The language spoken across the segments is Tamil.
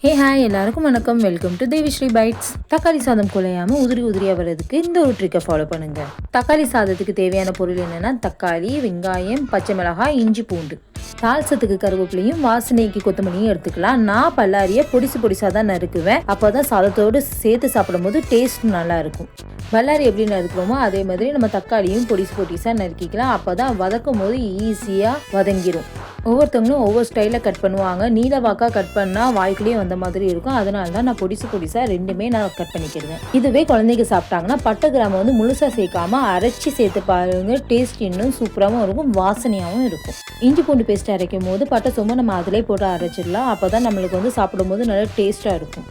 ஹே ஹாய் எல்லாருக்கும் வணக்கம். Welcome to Devishri bites. தக்காளி சாதம் குலையாமல் உதிரி உதிரியாக வர்றதுக்கு இந்த ஒரு ட்ரிக்கை ஃபாலோ பண்ணுங்க. தக்காளி சாதத்துக்கு தேவையான பொருள் என்னன்னா தக்காளி, வெங்காயம், பச்சை மிளகாய், இஞ்சி, பூண்டு. தால்சத்துக்கு கருவேப்பிலையும் வாசனைக்கு கொத்தமல்லியும் எடுத்துக்கலாம். நான் பல்லாரியை பொடிசாக தான் நறுக்குவேன். அப்போ தான் சாதத்தோடு சேர்த்து சாப்பிடும் போது டேஸ்ட் நல்லா இருக்கும். பல்லாரி எப்படி நறுக்கிறோமோ அதே மாதிரி நம்ம தக்காளியும் பொடிசாக நறுக்கிக்கலாம். அப்போ தான் வதக்கும் போது ஈஸியாக வதங்கிடும். ஒவ்வொருத்தவங்களும் ஒவ்வொரு ஸ்டைலில் கட் பண்ணுவாங்க. நீல வாக்காக கட் பண்ணால் வாய்க்குள்ளேயே வந்த மாதிரி இருக்கும். அதனால தான் நான் பொடிசாக ரெண்டுமே நான் கட் பண்ணிக்கிறேன். இதுவே குழந்தைங்க சாப்பிட்டாங்கன்னா பட்டை கிராம முழுசாக சேர்க்காம அரைச்சி சேர்த்து பாருங்க. டேஸ்ட் இன்னும் சூப்பராகவும் இருக்கும், வாசனையாகவும் இருக்கும். இஞ்சி பூண்டு பேஸ்ட் அரைக்கும் போது பட்டை சோம்பு நம்ம அதிலே போட்டு அரைச்சிடலாம். அப்போ தான் நம்மளுக்கு சாப்பிடும் போது நல்லா டேஸ்ட்டாக இருக்கும்.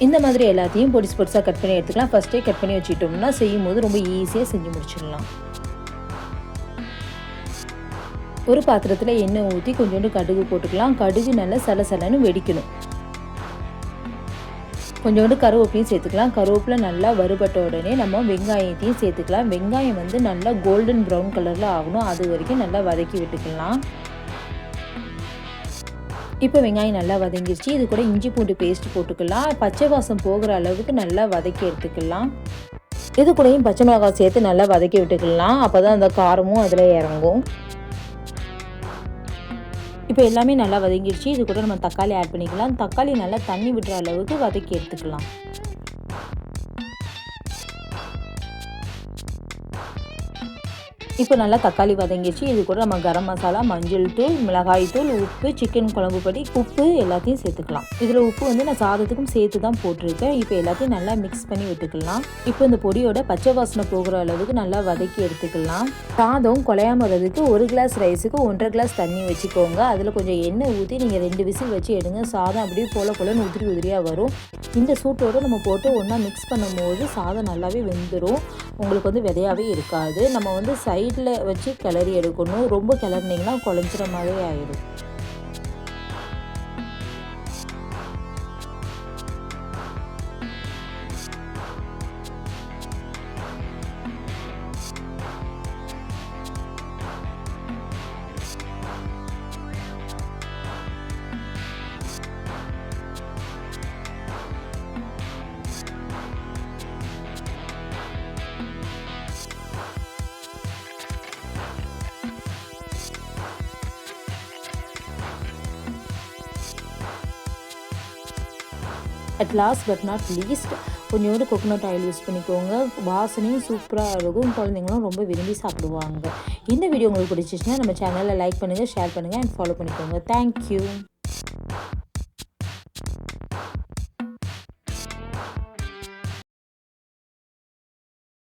இந்த மாதிரி எல்லாத்தையும் பொடிசாக கட் பண்ணி எடுத்துக்கலாம். ஃபர்ஸ்டே கட் பண்ணி வச்சுட்டோம்னா செய்யும் போது ரொம்ப ஈஸியாக செஞ்சு முடிச்சிடலாம். ஒரு பாத்திரத்தில் எண்ணெய் ஊற்றி கொஞ்சோண்டு கடுகு போட்டுக்கலாம். கடுகு நல்லா சலசலன்னு வெடிக்கணும். கொஞ்சோண்டு கருவேப்பிலையும் சேர்த்துக்கலாம். கருவேப்பிலை நல்லா வறுபட்ட உடனே நம்ம வெங்காயத்தையும் சேர்த்துக்கலாம். வெங்காயம் நல்லா கோல்டன் ப்ரௌன் கலரில் ஆகணும். அது வரைக்கும் நல்லா வதக்கி விட்டுக்கலாம். இப்போ வெங்காயம் நல்லா வதங்கிடுச்சு. இது கூட இஞ்சி பூண்டு பேஸ்ட் போட்டுக்கலாம். பச்சை வாசம் போகிற அளவுக்கு நல்லா வதக்கி எடுத்துக்கலாம். இது கூடயும் பச்சை மிளகாய் சேர்த்து நல்லா வதக்கி விட்டுக்கலாம். அப்போ தான் அந்த காரமும் அதில் இறங்கும். இப்போ எல்லாமே நல்லா வதங்கிடுச்சு. இது கூட நம்ம தக்காளி ஆட் பண்ணிக்கலாம். தக்காளி நல்லா தண்ணி விடுற அளவுக்கு வதக்கி எடுத்துக்கலாம். இப்போ நல்லா தக்காளி வதங்கிடுச்சு. இது கூட நம்ம கரம் மசாலா, மஞ்சள் தூள், மிளகாய் தூள், உப்பு, சிக்கன் குழம்பு பொடி, உப்பு எல்லாத்தையும் சேர்த்துக்கலாம். இதில் உப்பு நான் சாதத்துக்கும் சேர்த்து தான் போட்டிருக்கேன். இப்போ எல்லாத்தையும் நல்லா மிக்ஸ் பண்ணி விட்டுக்கலாம். இப்போ இந்த பொடியோட பச்சை வாசனை போகிற அளவுக்கு நல்லா வதக்கி எடுத்துக்கலாம். சாதம் குலையாம வர்றதுக்கு 1 கிளாஸ் ரைஸுக்கு 1.5 கிளாஸ் தண்ணி வச்சுக்கோங்க. அதில் கொஞ்சம் எண்ணெய் ஊற்றி நீங்கள் 2 விசில் வச்சு எடுங்க. சாதம் அப்படியே போலன்னு உதிரியாக வரும். இந்த சூட்டோடு நம்ம போட்டு ஒன்றா மிக்ஸ் பண்ணும்போது சாதம் நல்லாவே வெந்துடும். உங்களுக்கு விதையாகவே இருக்காது. நம்ம சைடில் வச்சு கிளறி எடுக்கணும். ரொம்ப கிளறினீங்கன்னா குழஞ்சிற மாதிரி ஆயிடும். At last but not least கொஞ்சோண்டு கோகோனட் ஆயில் யூஸ் பண்ணிக்கோங்க. வாசனையும் சூப்பராக இருக்கும். குழந்தைங்களும் ரொம்ப விரும்பி சாப்பிடுவாங்க. இந்த வீடியோ உங்களுக்கு பிடிச்சிச்சுன்னா நம்ம சேனலில் லைக் பண்ணுங்கள், ஷேர் பண்ணுங்கள் அண்ட் ஃபாலோ பண்ணிக்கோங்க. தேங்க்யூ.